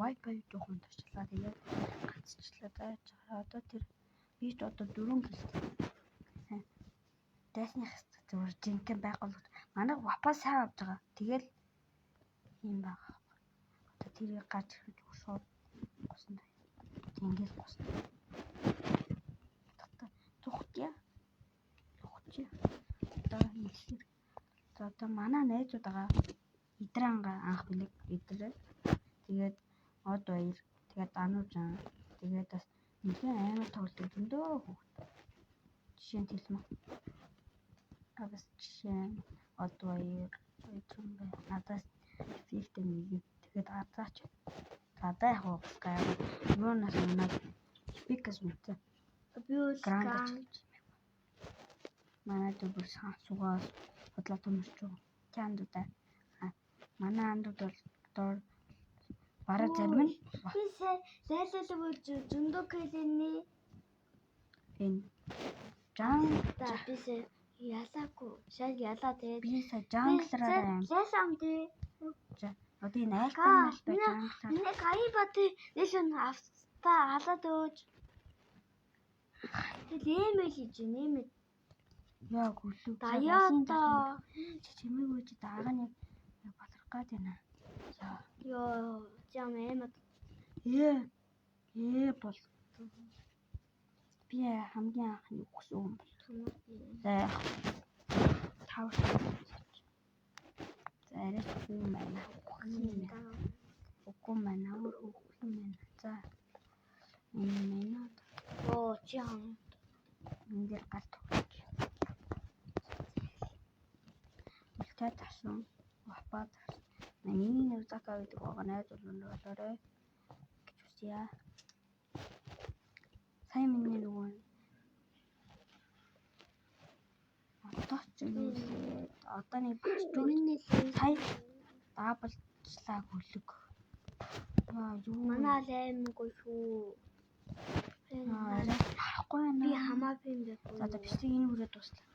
Wi-Fi жоохон туршлаа. Тэгээд гацчлаа дайж байгаа. Одоо тэр би ч одоо 4 гэлтэй. Дайсных зүгээр жинхэнэ байгууллагт манай Wi-Fi сайн авч байгаа. Тэгэл юм байгаа. Одоо тэрийг гаж ирж шууд гусан. Тэнгэл гусан. Тухтя. Одоо хэлэхээр одоо манай найзууд байгаа. Идранга анх билег идрээ. Тэгээд од баяр. Тэгээд ануужан. Тэгээд бас нэгэн аймаг тоглолтог зөндөө хүүхд. Жишээ нь хэлмэ. Бас жишээ од баяр. Идран бай. Надаас фифтэй нэг. Тэгээд азаач. Гадаа яг уусгай. Юунаас манад спикерс мэдээ. Би гранд манай дүүр суугаас бодлоо төмөрч байгаа. Чандуудаа. Манай андууд бол доор бараа зарим нь би зайлуулаг болж зөндөө кэлэний энэ жан би ялаагүй шал ялаа тэгээд би жанглараа юм. Яасан дээ. Одоо энэ альбом жанглар. Нэг аябат нэшэн авста халаад өөж. Тэгээд нэмэл хийж нэмэл. Яг үлээ. Даяата. Чимээг үуч дааганы балах гад байна. Ёо, зам эмэт. Бол би хамгийн анхны өгсөн юм бол. За тав. За арай хүн байна. Үгүй маань өөр хүн байна. За энэ оо чам энэ дээр галт. Үлдээ тасан. Вапад. Миний нэр Зака гэдэг байгаа найз болоорой гэж үсье. Сайн миний нөгөө одоо ч юм одоо нэг миний сая даблчлаа хөлөг. Юу манай аймаггүй шүү. Харахгүй байна. Би хамаагүй юм бэ. За одоо бичиг энэ хүрээ дуслаа.